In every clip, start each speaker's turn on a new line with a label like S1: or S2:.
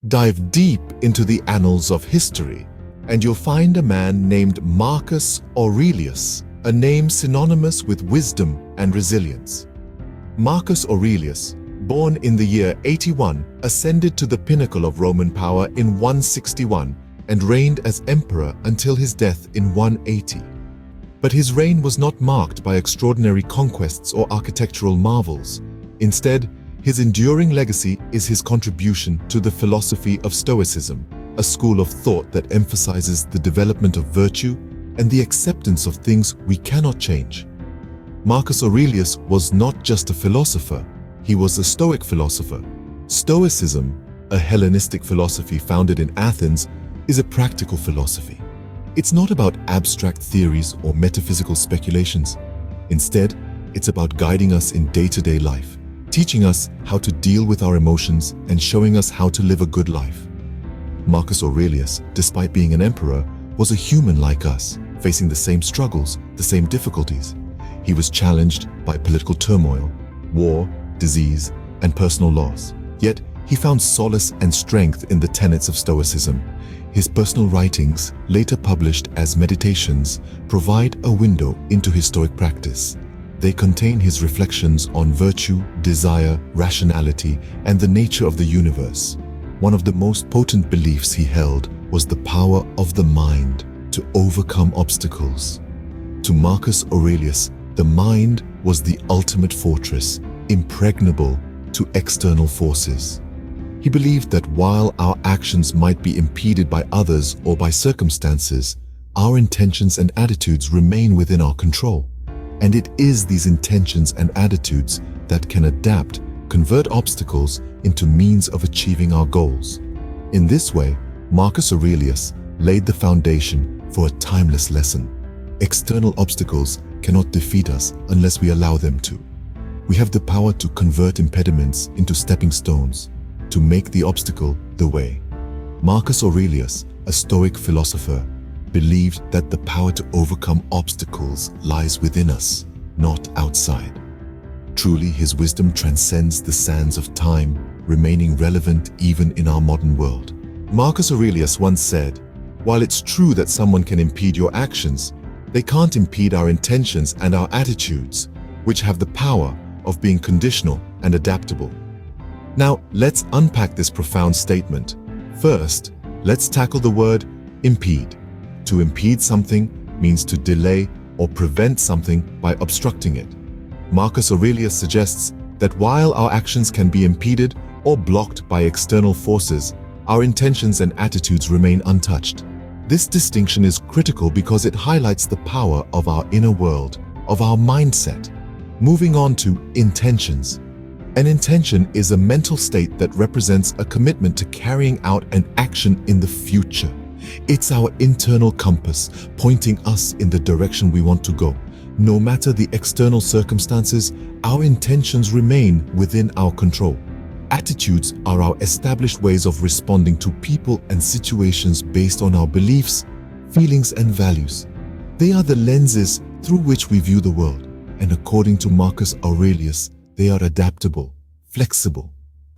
S1: Dive deep into the annals of history, and you'll find a man named Marcus Aurelius, a name synonymous with wisdom and resilience. Marcus Aurelius, born in the year 81, ascended to the pinnacle of Roman power in 161 and reigned as emperor until his death in 180. But his reign was not marked by extraordinary conquests or architectural marvels. Instead, his enduring legacy is his contribution to the philosophy of Stoicism, a school of thought that emphasizes the development of virtue and the acceptance of things we cannot change. Marcus Aurelius was not just a philosopher, he was a Stoic philosopher. Stoicism, a Hellenistic philosophy founded in Athens, is a practical philosophy. It's not about abstract theories or metaphysical speculations. Instead, it's about guiding us in day-to-day life, teaching us how to deal with our emotions and showing us how to live a good life. Marcus Aurelius, despite being an emperor, was a human like us, facing the same struggles, the same difficulties. He was challenged by political turmoil, war, disease, and personal loss. Yet, he found solace and strength in the tenets of Stoicism. His personal writings, later published as meditations, provide a window into his Stoic practice. They contain his reflections on virtue, desire, rationality, and the nature of the universe. One of the most potent beliefs he held was the power of the mind to overcome obstacles. To Marcus Aurelius, the mind was the ultimate fortress, impregnable to external forces. He believed that while our actions might be impeded by others or by circumstances, our intentions and attitudes remain within our control. And it is these intentions and attitudes that can convert obstacles into means of achieving our goals. In this way, Marcus Aurelius laid the foundation for a timeless lesson. External obstacles cannot defeat us unless we allow them to. We have the power to convert impediments into stepping stones, to make the obstacle the way. Marcus Aurelius, a Stoic philosopher, believed that the power to overcome obstacles lies within us, not outside. Truly, his wisdom transcends the sands of time, remaining relevant even in our modern world. Marcus Aurelius once said, "While it's true that someone can impede your actions, they can't impede our intentions and our attitudes, which have the power of being conditional and adaptable." Now, let's unpack this profound statement. First, let's tackle the word impede. To impede something means to delay or prevent something by obstructing it. Marcus Aurelius suggests that while our actions can be impeded or blocked by external forces, our intentions and attitudes remain untouched. This distinction is critical because it highlights the power of our inner world, of our mindset. Moving on to intentions. An intention is a mental state that represents a commitment to carrying out an action in the future. It's our internal compass pointing us in the direction we want to go. No matter the external circumstances, our intentions remain within our control. Attitudes are our established ways of responding to people and situations based on our beliefs, feelings, and values. They are the lenses through which we view the world, and according to Marcus Aurelius, they are adaptable, flexible.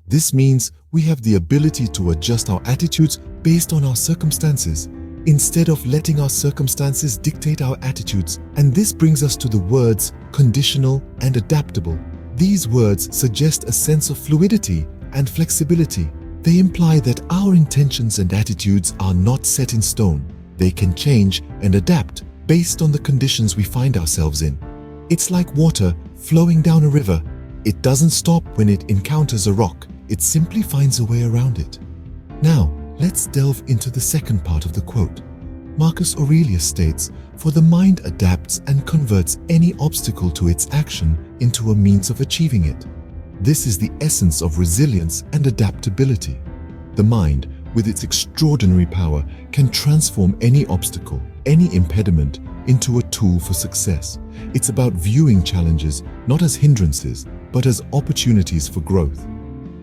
S1: This means we have the ability to adjust our attitudes based on our circumstances, instead of letting our circumstances dictate our attitudes. And this brings us to the words conditional and adaptable. These words suggest a sense of fluidity and flexibility. They imply that our intentions and attitudes are not set in stone. They can change and adapt based on the conditions we find ourselves in. It's like water flowing down a river. It doesn't stop when it encounters a rock. It simply finds a way around it. Now, let's delve into the second part of the quote. Marcus Aurelius states, "For the mind adapts and converts any obstacle to its action into a means of achieving it." This is the essence of resilience and adaptability. The mind, with its extraordinary power, can transform any obstacle, any impediment, into a tool for success. It's about viewing challenges not as hindrances, but as opportunities for growth.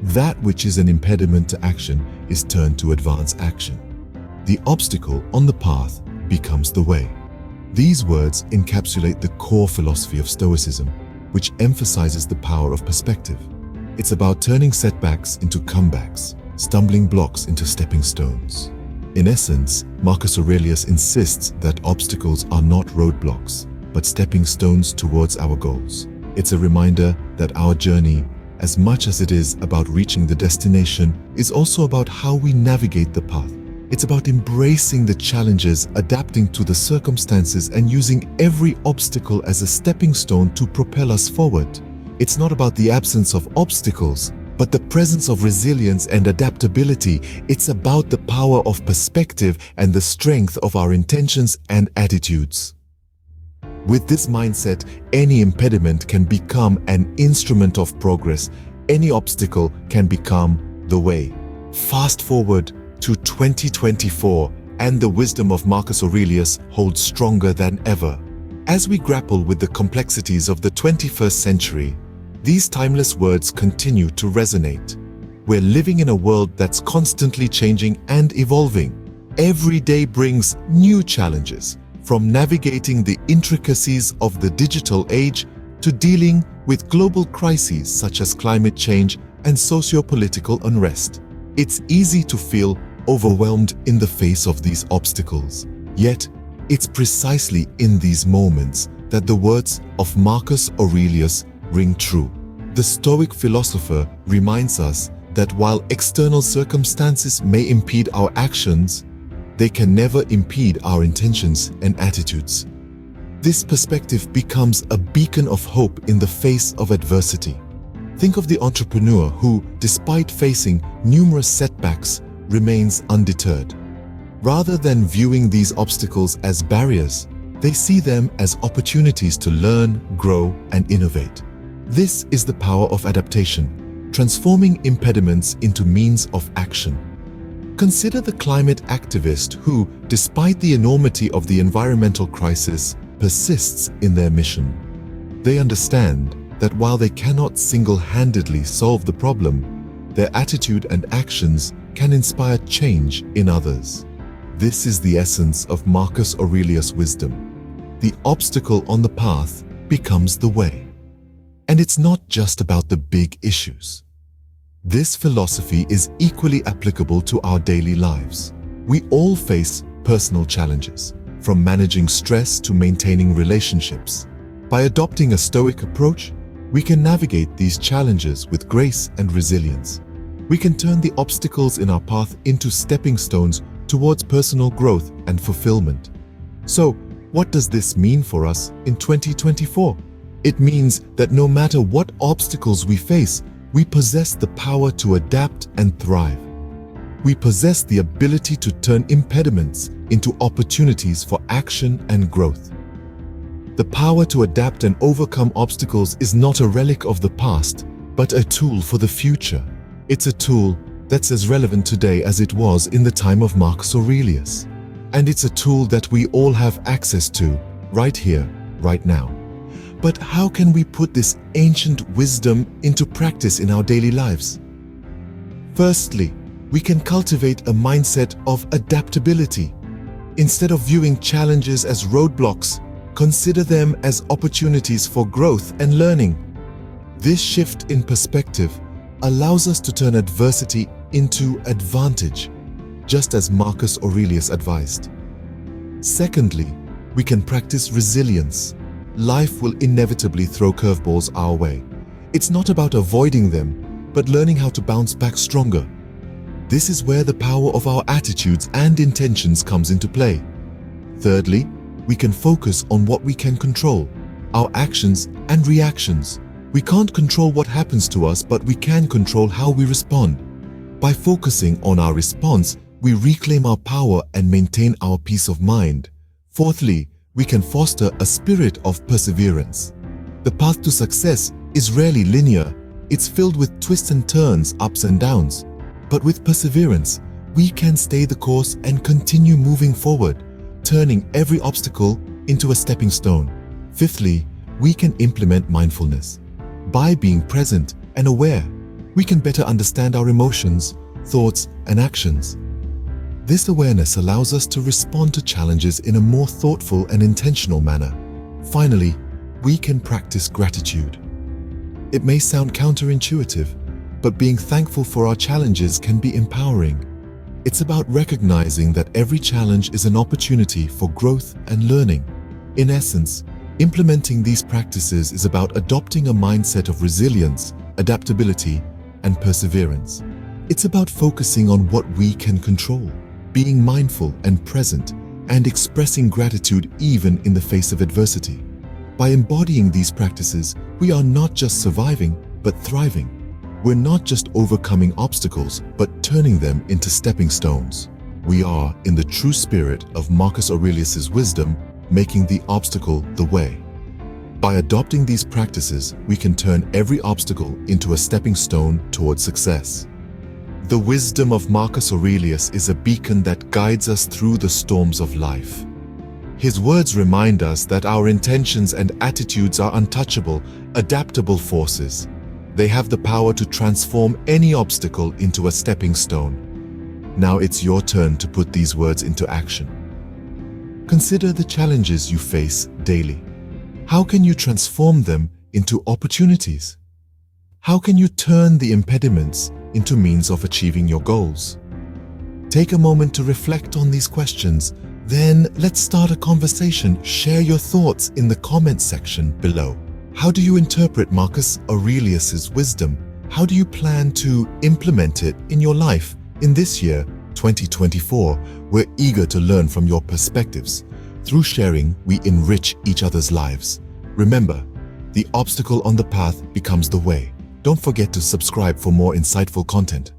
S1: That which is an impediment to action is turned to advance action. The obstacle on the path becomes the way. These words encapsulate the core philosophy of Stoicism, which emphasizes the power of perspective. It's about turning setbacks into comebacks, stumbling blocks into stepping stones. In essence, Marcus Aurelius insists that obstacles are not roadblocks, but stepping stones towards our goals. It's a reminder that our journey, as much as it is about reaching the destination, is also about how we navigate the path. It's about embracing the challenges, adapting to the circumstances, and using every obstacle as a stepping stone to propel us forward. It's not about the absence of obstacles, but the presence of resilience and adaptability. It's about the power of perspective and the strength of our intentions and attitudes. With this mindset, any impediment can become an instrument of progress. Any obstacle can become the way. Fast forward to 2024, and the wisdom of Marcus Aurelius holds stronger than ever. As we grapple with the complexities of the 21st century, these timeless words continue to resonate. We're living in a world that's constantly changing and evolving. Every day brings new challenges, from navigating the intricacies of the digital age to dealing with global crises such as climate change and socio-political unrest. It's easy to feel overwhelmed in the face of these obstacles. Yet, it's precisely in these moments that the words of Marcus Aurelius ring true. The Stoic philosopher reminds us that while external circumstances may impede our actions, they can never impede our intentions and attitudes. This perspective becomes a beacon of hope in the face of adversity. Think of the entrepreneur who, despite facing numerous setbacks, remains undeterred. Rather than viewing these obstacles as barriers, they see them as opportunities to learn, grow, and innovate. This is the power of adaptation, transforming impediments into means of action. Consider the climate activist who, despite the enormity of the environmental crisis, persists in their mission. They understand that while they cannot single-handedly solve the problem, their attitude and actions can inspire change in others. This is the essence of Marcus Aurelius' wisdom. The obstacle on the path becomes the way. And it's not just about the big issues. This philosophy is equally applicable to our daily lives. We all face personal challenges, from managing stress to maintaining relationships. By adopting a Stoic approach, we can navigate these challenges with grace and resilience. We can turn the obstacles in our path into stepping stones towards personal growth and fulfillment. So, what does this mean for us in 2024? It means that no matter what obstacles we face, we possess the power to adapt and thrive. We possess the ability to turn impediments into opportunities for action and growth. The power to adapt and overcome obstacles is not a relic of the past, but a tool for the future. It's a tool that's as relevant today as it was in the time of Marcus Aurelius. And it's a tool that we all have access to, right here, right now. But how can we put this ancient wisdom into practice in our daily lives? Firstly, we can cultivate a mindset of adaptability. Instead of viewing challenges as roadblocks, consider them as opportunities for growth and learning. This shift in perspective allows us to turn adversity into advantage, just as Marcus Aurelius advised. Secondly, we can practice resilience. Life will inevitably throw curveballs our way. It's not about avoiding them, but learning how to bounce back stronger. This is where the power of our attitudes and intentions comes into play. Thirdly, we can focus on what we can control, our actions and reactions. We can't control what happens to us, but we can control how we respond. By focusing on our response, we reclaim our power and maintain our peace of mind. Fourthly, we can foster a spirit of perseverance. The path to success is rarely linear. It's filled with twists and turns, ups and downs. But with perseverance, we can stay the course and continue moving forward, turning every obstacle into a stepping stone. Fifthly, we can implement mindfulness. By being present and aware, we can better understand our emotions, thoughts, and actions. This awareness allows us to respond to challenges in a more thoughtful and intentional manner. Finally, we can practice gratitude. It may sound counterintuitive, but being thankful for our challenges can be empowering. It's about recognizing that every challenge is an opportunity for growth and learning. In essence, implementing these practices is about adopting a mindset of resilience, adaptability, and perseverance. It's about focusing on what we can control, being mindful and present, and expressing gratitude even in the face of adversity. By embodying these practices, we are not just surviving, but thriving. We're not just overcoming obstacles, but turning them into stepping stones. We are, in the true spirit of Marcus Aurelius's wisdom, making the obstacle the way. By adopting these practices, we can turn every obstacle into a stepping stone towards success. The wisdom of Marcus Aurelius is a beacon that guides us through the storms of life. His words remind us that our intentions and attitudes are untouchable, adaptable forces. They have the power to transform any obstacle into a stepping stone. Now it's your turn to put these words into action. Consider the challenges you face daily. How can you transform them into opportunities? How can you turn the impediments into means of achieving your goals? Take a moment to reflect on these questions. Then let's start a conversation. Share your thoughts in the comment section below. How do you interpret Marcus Aurelius's wisdom? How do you plan to implement it in your life in this year, 2024? We're eager to learn from your perspectives. Through sharing, we enrich each other's lives. Remember, the obstacle on the path becomes the way. Don't forget to subscribe for more insightful content.